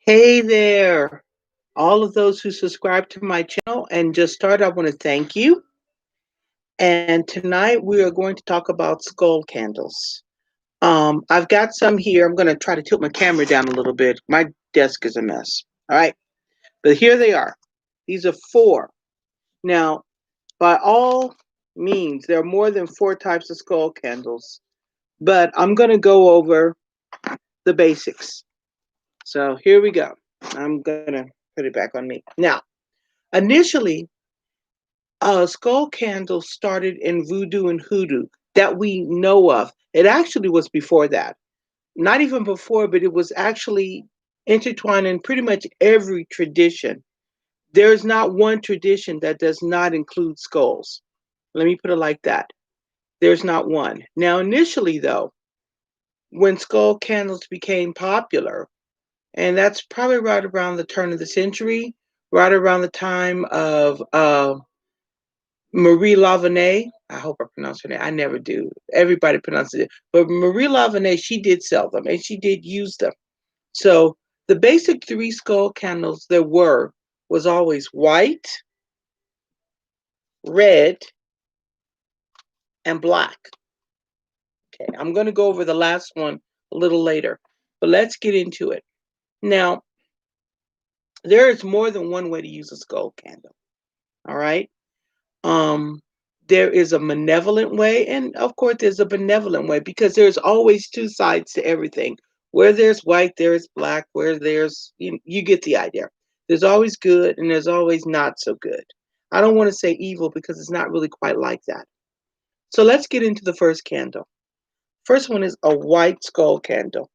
Hey there, all of those who subscribe to my channel and just started, I want to thank you. And tonight we are going to talk about skull candles. I've got some here. I'm going to try to tilt my camera down a little bit. My desk is a mess. All right, but here they are. These are four. Now, by all means, there are more than four types of skull candles, but I'm going to go over the basics. So here we go. I'm going to put it back on me. Now, initially, skull candles started in voodoo and hoodoo that we know of. It actually was before that. Not even before, but it was actually intertwined in pretty much every tradition. There's not one tradition that does not include skulls. Let me put it like that. There's not one. Now, initially, though, when skull candles became popular, and that's probably right around the turn of the century, right around the time of Marie Lavenay. I hope I pronounce her name. I never do. Everybody pronounces it. But Marie Lavenay, she did sell them and she did use them. So the basic three skull candles there was always white, red, and black. Okay, I'm going to go over the last one a little later, but let's get into it. Now, there is more than one way to use a skull candle. All right. Um, there is a malevolent way, and of course, there's a benevolent way because there's always two sides to everything. Where there's white, there's black. Where there's, you get the idea. There's always good, and there's always not so good. I don't want to say evil because it's not really quite like that. So let's get into the first candle. First one is a white skull candle.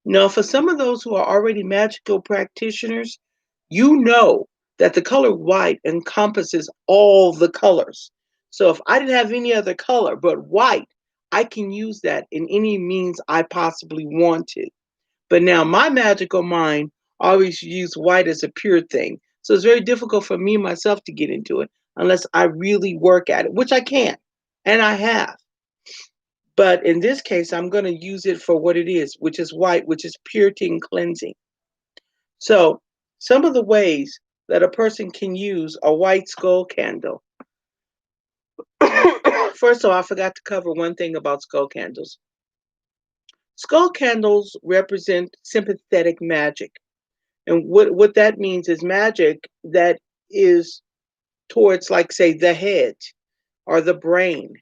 Now, for some of those who are already magical practitioners, you know that the color white encompasses all the colors. So if I didn't have any other color but white, I can use that in any means I possibly want to. But now my magical mind always use white as a pure thing. So it's very difficult for me myself to get into it unless I really work at it, which I can, and I have. But in this case, I'm going to use it for what it is, which is white, which is purity and cleansing. So, some of the ways that a person can use a white skull candle. First of all, I forgot to cover one thing about skull candles. Skull candles represent sympathetic magic. And what that means is magic that is towards, like, say, the head or the brain.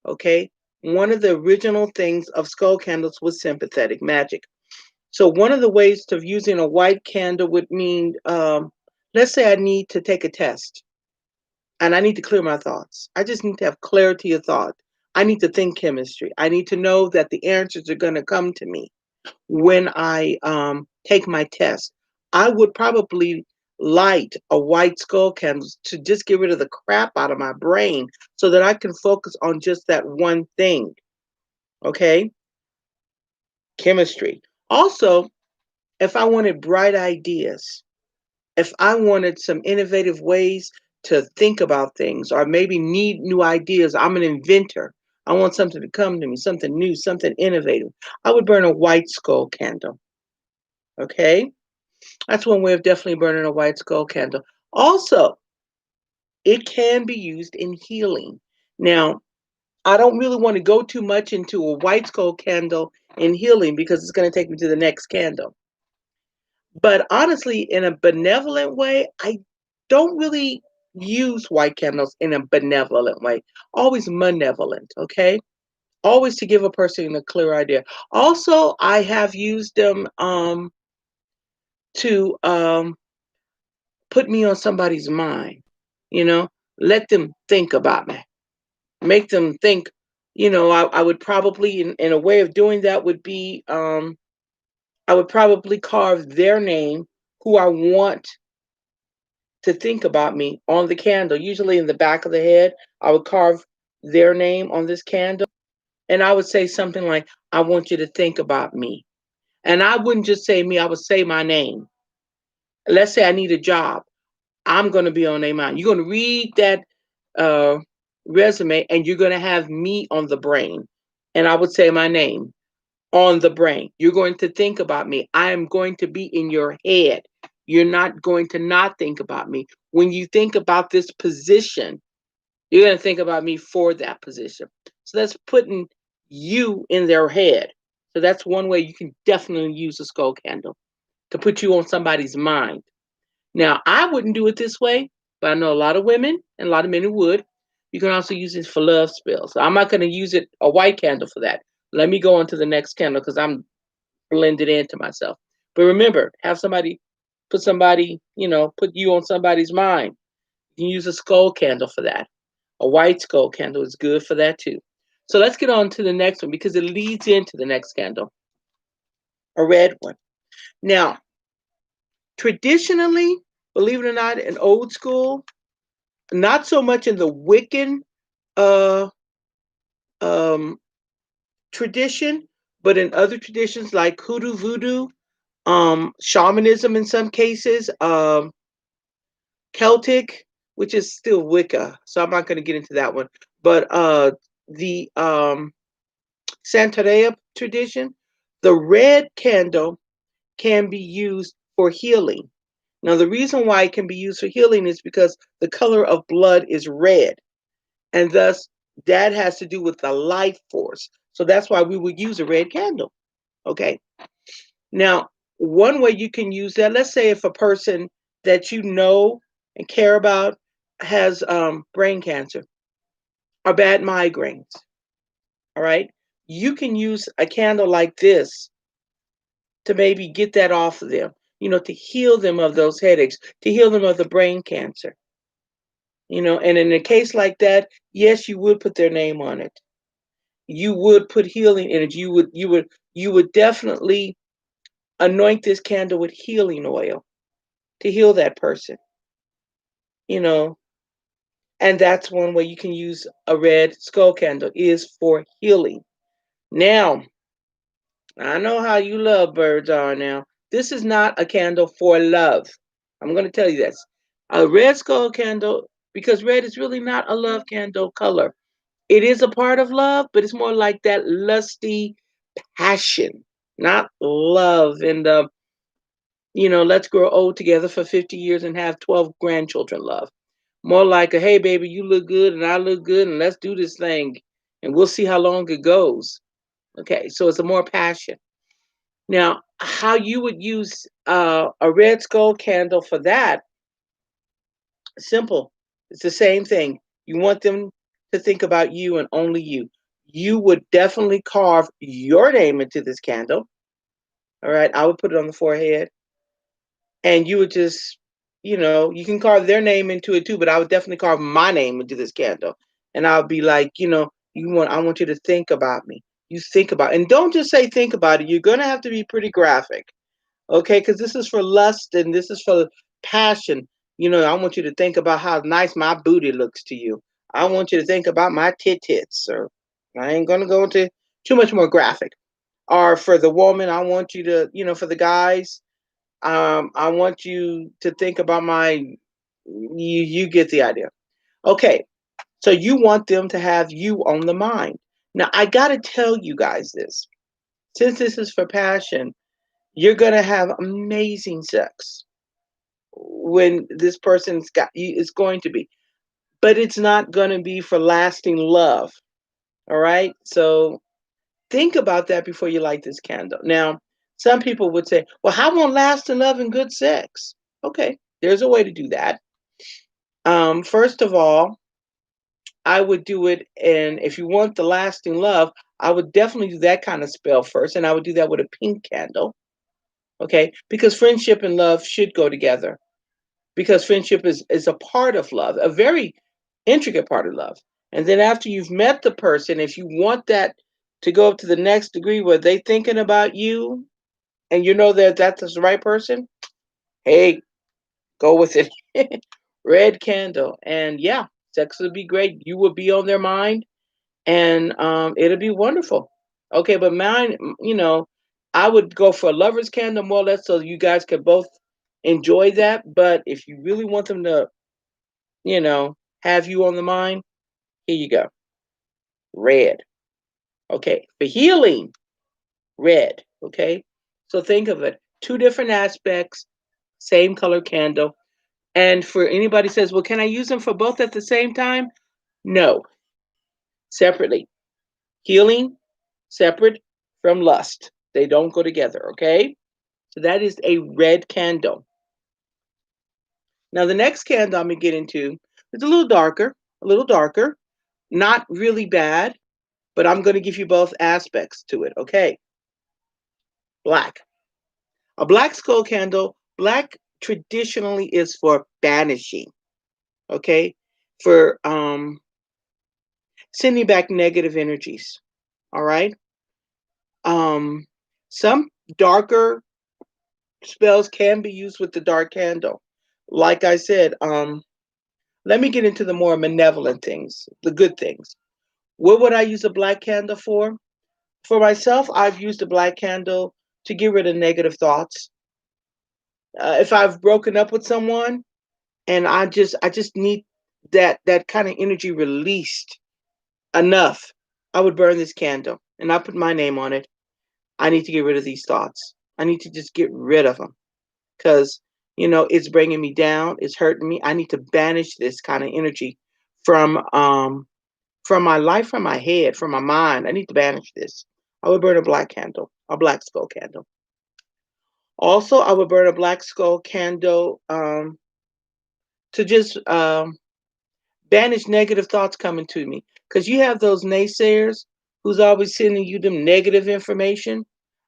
Okay? One of the original things of skull candles was sympathetic magic. So one of the ways of using a white candle would mean, let's say I need to take a test and I need to clear my thoughts. I just need to have clarity of thought. I need to think chemistry. I need to know that the answers are going to come to me when I take my test. I would probably light a white skull candle to just get rid of the crap out of my brain so that I can focus on just that one thing. Okay? Chemistry. Also, if I wanted bright ideas, if I wanted some innovative ways to think about things or maybe need new ideas, I'm an inventor. I want something to come to me, something new, something innovative. I would burn a white skull candle. Okay? That's one way of definitely burning a white skull candle. Also, it can be used in healing. Now, I don't really want to go too much into a white skull candle in healing because it's going to take me to the next candle. But honestly, in a benevolent way, I don't really use white candles in a benevolent way. Always malevolent, okay? Always to give a person a clear idea. Also, I have used them to put me on somebody's mind, you know, let them think about me, make them think, I would probably, in a way of doing that, would be I would probably carve their name, who I want to think about me on the candle, usually in the back of the head. I would carve their name on this candle. And I would say something like, I want you to think about me. And I wouldn't just say me, I would say my name. Let's say I need a job. I'm going to be on their mind. You're going to read that uh, resume and you're going to have me on the brain. And I would say my name. on the brain. You're going to think about me. I am going to be in your head. You're not going to not think about me. When you think about this position, you're going to think about me for that position. So that's putting you in their head. So that's one way you can definitely use a skull candle to put you on somebody's mind. Now, I wouldn't do it this way, but I know a lot of women and a lot of men who would. You can also use it for love spells. So I'm not going to use it a white candle for that. Let me go on to the next candle because I'm blended into myself. But remember, have somebody put somebody, put you on somebody's mind. You can use a skull candle for that. A white skull candle is good for that too. So let's get on to the next one because it leads into the next candle, a red one. Now, traditionally, believe it or not, in old school, not so much in the Wiccan uh, um, tradition, but in other traditions like hoodoo, voodoo, shamanism in some cases, Celtic, which is still Wicca. So I'm not going to get into that one. But the Santeria tradition, the red candle can be used for healing. Now, the reason why it can be used for healing is because the color of blood is red, and thus that has to do with the life force. So that's why we would use a red candle. Okay. Now, one way you can use that, let's say if a person that you know and care about has brain cancer or bad migraines, all right, you can use a candle like this to maybe get that off of them, to heal them of those headaches, to heal them of the brain cancer, and in a case like that, yes, you would put their name on it. You would put healing in it. You would definitely anoint this candle with healing oil to heal that person, you know, and that's one way you can use a red skull candle is for healing. Now, I know how you love birds are now. This is not a candle for love. I'm going to tell you this. A red skull candle, because red is really not a love candle color. It is a part of love, but it's more like that lusty passion, not love and let's grow old together for 50 years and have 12 grandchildren love. More like a, hey, baby, you look good and I look good and let's do this thing and we'll see how long it goes. Okay, so it's a more passion. Now, how you would use a red skull candle for that, simple. It's the same thing. You want them to think about you and only you. You would definitely carve your name into this candle. All right, I would put it on the forehead and you would just, you can carve their name into it too, but I would definitely carve my name into this candle. And I'll be like, I want you to think about me. You think about, and don't just say think about it. You're gonna have to be pretty graphic, okay? Because this is for lust and this is for passion. I want you to think about how nice my booty looks to you. I want you to think about my tits, or I ain't gonna go into too much more graphic. Or for the woman, I want you to, for the guys, I want you to think about you get the idea. Okay, so you want them to have you on the mind. Now, I got to tell you guys this. Since this is for passion, you're going to have amazing sex when this person's got you. It's going to be, but it's not going to be for lasting love. All right. So think about that before you light this candle. Now, some people would say, well, how won't lasting love and good sex? Okay, there's a way to do that. First of all, I would do it, and if you want the lasting love, I would definitely do that kind of spell first, and I would do that with a pink candle, okay? Because friendship and love should go together. Because friendship is a part of love, a very intricate part of love. And then after you've met the person, if you want that to go up to the next degree where they thinking about you, and you know that that's the right person, hey, go with it. Red candle, and yeah, sex would be great. You would be on their mind, and it'll be wonderful. Okay, but mine, I would go for a lover's candle more or less, so you guys could both enjoy that. But if you really want them to, have you on the mind, here you go, red. Okay, for healing, red. Okay, so think of it: two different aspects, same color candle. And for anybody says, well, can I use them for both at the same time? No, separately. Healing separate from lust. They don't go together. Okay, so that is a red candle. Now the next candle I'm gonna get into is a little darker, not really bad, but I'm going to give you both aspects to it. Okay, black. A black skull candle, black traditionally is for banishing, okay? For sending back negative energies. All right? Um some darker spells can be used with the dark candle. Like I said, let me get into the more malevolent things, the good things. What would I use a black candle for? For myself, I've used a black candle to get rid of negative thoughts. If I've broken up with someone and I just need that kind of energy released enough, I would burn this candle and I put my name on it. I need to get rid of these thoughts. I need to just get rid of them because it's bringing me down. It's hurting me. I need to banish this kind of energy from from my life, from my head, from my mind. I need to banish this. I would burn a black candle, a black skull candle. Also, I would burn a black skull candle to just banish negative thoughts coming to me. Because you have those naysayers who's always sending you them negative information.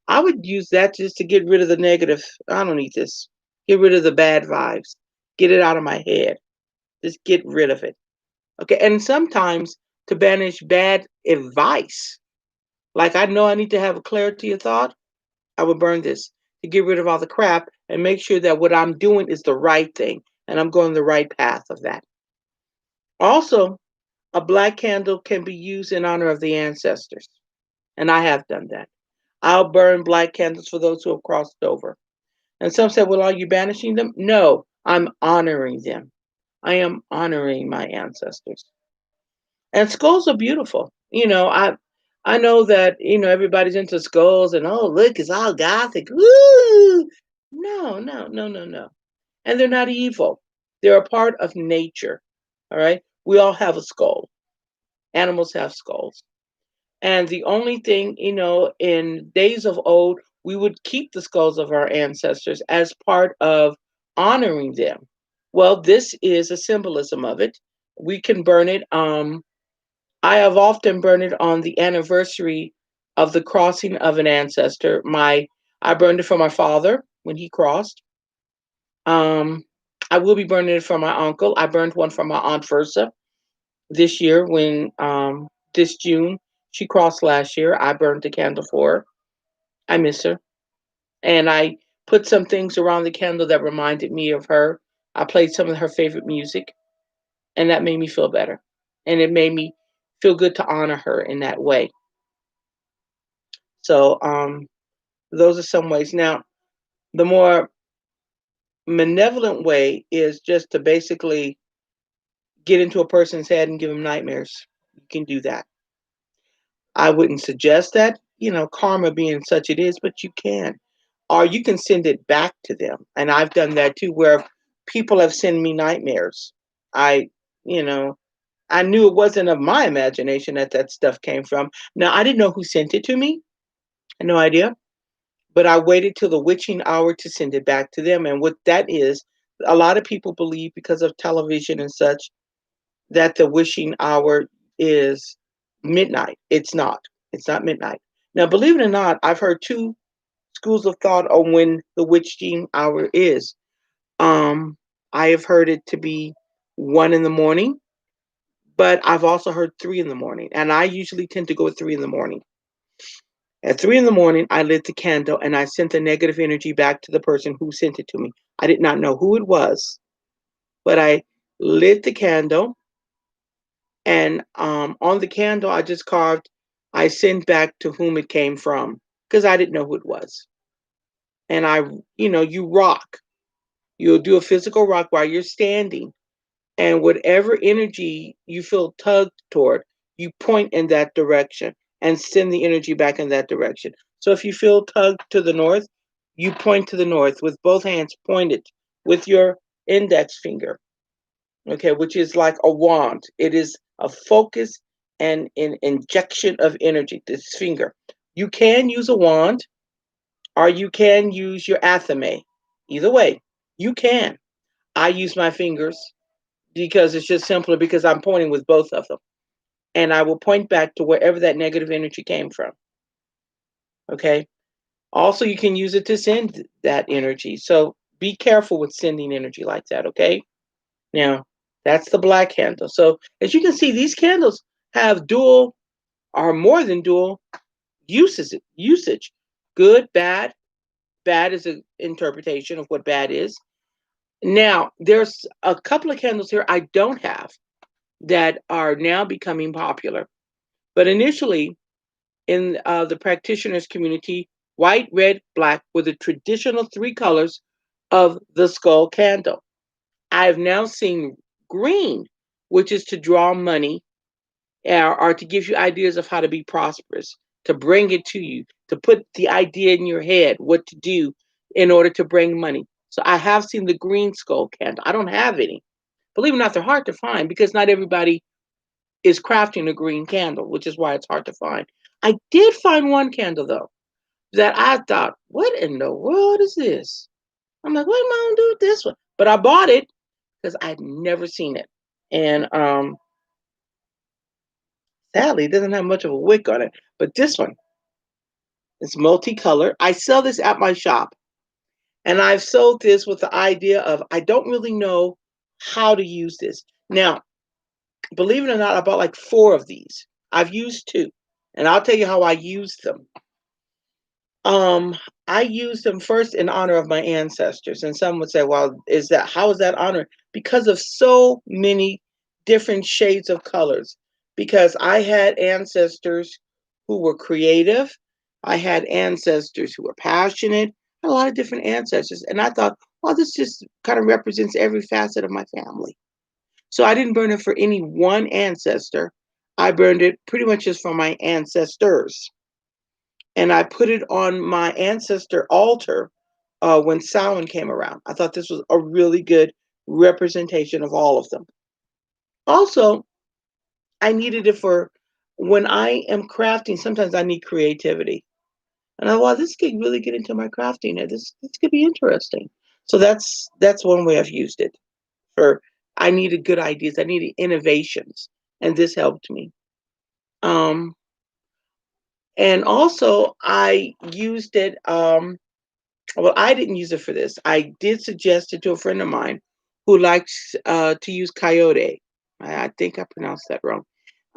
I would use that just to get rid of the negative. I don't need this. Get rid of the bad vibes. Get it out of my head. Just get rid of it. Okay. And sometimes to banish bad advice. Like I know I need to have a clarity of thought. I would burn this to get rid of all the crap and make sure that what I'm doing is the right thing and I'm going the right path of that. Also, a black candle can be used in honor of the ancestors, and I have done that. I'll burn black candles for those who have crossed over. And some say, well, are you banishing them? No, I'm honoring them. I am honoring my ancestors. And skulls are beautiful. I know that everybody's into skulls and oh look, it's all gothic. Woo! No, no, no, no, no. And they're not evil. They're a part of nature. All right. We all have a skull. Animals have skulls. And the only thing, in days of old, we would keep the skulls of our ancestors as part of honoring them. Well, this is a symbolism of it. We can burn it. I have often burned it on the anniversary of the crossing of an ancestor. I burned it for my father when he crossed. Um, I will be burning it for my uncle. I burned one for my aunt Versa this year when this June she crossed last year. I burned the candle for her. I miss her, and I put some things around the candle that reminded me of her. I played some of her favorite music, and that made me feel better, and it made me feel good to honor her in that way. So those are some ways. Now, the more malevolent way is just to basically get into a person's head and give them nightmares. You can do that. I wouldn't suggest that, karma being such it is, but you can. Or you can send it back to them. And I've done that too, where people have sent me nightmares. I, you know, I knew it wasn't of my imagination that stuff came from. Now, I didn't know who sent it to me. I had no idea. But I waited till the witching hour to send it back to them. And what that is, a lot of people believe because of television and such that the wishing hour is midnight. It's not. It's not midnight. Now, believe it or not, I've heard two schools of thought on when the witching hour is. I have heard it to be 1 in the morning, but I've also heard 3 in the morning, and I usually tend to go at 3 in the morning. At 3 in the morning, I lit the candle and I sent the negative energy back to the person who sent it to me. I did not know who it was, but I lit the candle and on the candle I just carved, I sent back to whom it came from because I didn't know who it was. And you rock. You'll do a physical rock while you're standing, and whatever energy you feel tugged toward, you point in that direction and send the energy back in that direction. So if you feel tugged to the north, you point to the north with both hands pointed with your index finger, okay, which is like a wand. It is a focus and an injection of energy, this finger. You can use a wand or you can use your athame. Either way, you can. I use my fingers because it's just simpler because I'm pointing with both of them. And I will point back to wherever that negative energy came from. Okay. Also, you can use it to send that energy. So be careful with sending energy like that. Okay. Now, that's the black candle. So as you can see, these candles have dual or more than dual usage. Good, bad. Bad is an interpretation of what bad is. Now, there's a couple of candles here I don't have that are now becoming popular. But initially, in the practitioners community, white, red, black were the traditional three colors of the skull candle. I have now seen green, which is to draw money or to give you ideas of how to be prosperous, to bring it to you, to put the idea in your head, what to do in order to bring money. So I have seen the green skull candle. I don't have any. Believe it or not, they're hard to find because not everybody is crafting a green candle, which is why it's hard to find. I did find one candle though that I thought, what in the world is this? I'm like, what am I gonna do with this one? But I bought it because I'd never seen it. And sadly, it doesn't have much of a wick on it. But this one is multicolored. I sell this at my shop. And I've sold this with the idea of I don't really know how to use this. Now, believe it or not, I bought like 4 of these. I've used 2. And I'll tell you how I used them. Um, I used them first in honor of my ancestors. And some would say, well, how is that honor? Because of so many different shades of colors. Because I had ancestors who were creative, I had ancestors who were passionate, a lot of different ancestors. And I thought, well, this just kind of represents every facet of my family. So I didn't burn it for any one ancestor. I burned it pretty much just for my ancestors, and I put it on my ancestor altar when Samhain came around. I thought this was a really good representation of all of them. Also, I needed it for when I am crafting. Sometimes I need creativity, and I well, this could really get into my crafting. This could be interesting. So that's one way I've used it for. I needed good ideas. I needed innovations, and this helped me. Um, and also, I used it. Well, I didn't use it for this. I did suggest it to a friend of mine who likes to use coyote. I think I pronounced that wrong.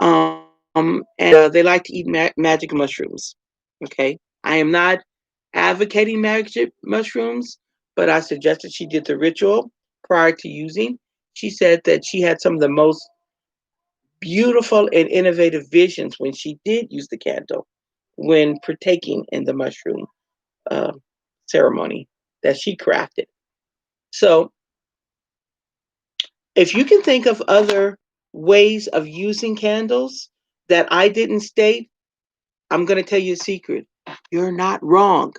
And they like to eat magic mushrooms. Okay. I am not advocating magic mushrooms, but I suggested she did the ritual prior to using. She said that she had some of the most beautiful and innovative visions when she did use the candle when partaking in the mushroom uh, ceremony that she crafted. So, if you can think of other ways of using candles that I didn't state, I'm going to tell you a secret. You're not wrong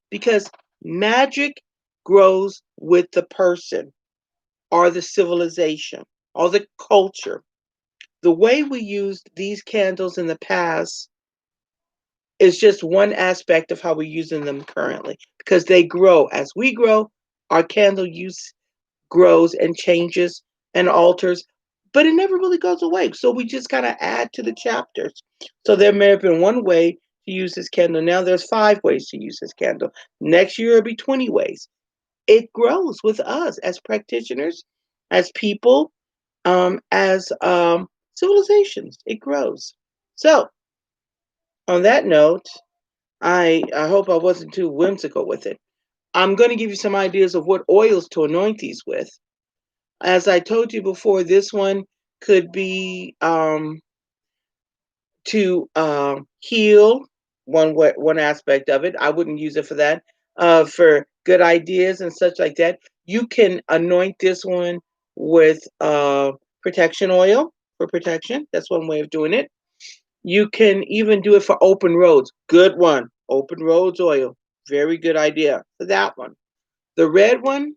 because magic grows with the person or the civilization or the culture. The way we used these candles in the past is just one aspect of how we're using them currently because they grow. As we grow, our candle use grows and changes and alters, but it never really goes away. So we just kind of add to the chapters. So there may have been one way to use this candle. Now there's 5 ways to use this candle. Next year it'll be 20 ways. It grows with us as practitioners, as people, as civilizations. It grows. So on that note, I hope I wasn't too whimsical with it. I'm going to give you some ideas of what oils to anoint these with. As I told you before, this one could be to heal one aspect of it. I wouldn't use it for that. For good ideas and such like that, you can anoint this one with protection oil for protection. That's one way of doing it. You can even do it for open roads. Good one. Open roads oil. Very good idea for that one. The red one,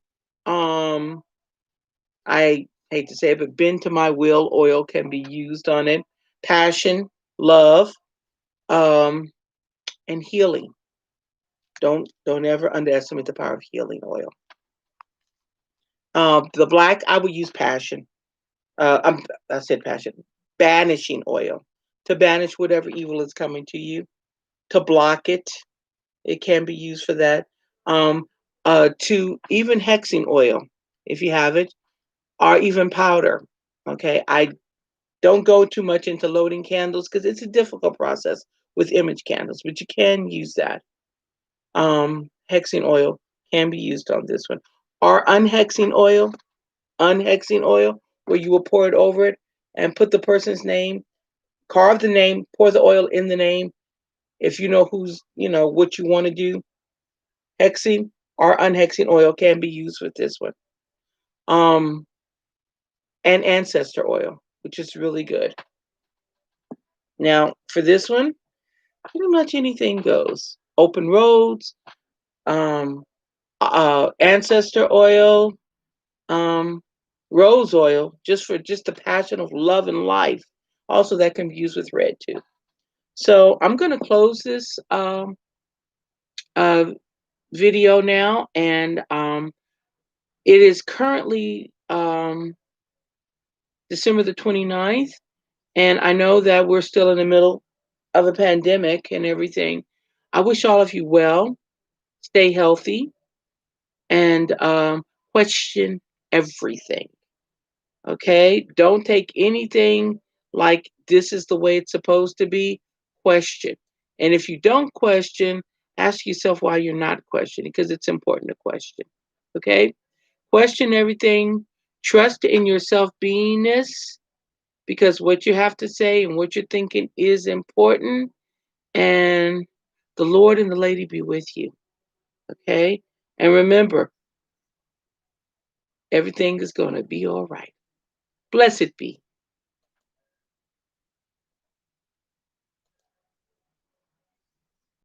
I hate to say it, but bend to my will oil can be used on it. Passion, love, um, and healing. Don't ever underestimate the power of healing oil. The black, I would use passion. I said passion. Banishing oil to banish whatever evil is coming to you. To block it, it can be used for that. Um, to even hexing oil, if you have it, or even powder. Okay, I don't go too much into loading candles because it's a difficult process with image candles, but you can use that. Hexing oil can be used on this one. Or unhexing oil, where you will pour it over it and put the person's name, carve the name, pour the oil in the name. If you know who's, what you want to do, hexing or unhexing oil can be used with this one. Um, and ancestor oil, which is really good. Now, for this one, pretty much anything goes. Open roads, um, ancestor oil, um, rose oil, just the passion of love and life. Also, that can be used with red too. So I'm going to close this uh, video now, and it is currently December the 29th, and I know that we're still in the middle of a pandemic and everything. I wish all of you well, stay healthy, and question everything. Okay? Don't take anything like this is the way it's supposed to be. Question. And if you don't question, ask yourself why you're not questioning, because it's important to question. Okay? Question everything. Trust in your self beingness, because what you have to say and what you're thinking is important. And the Lord and the lady be with you. Okay? And remember, everything is going to be all right. Blessed be.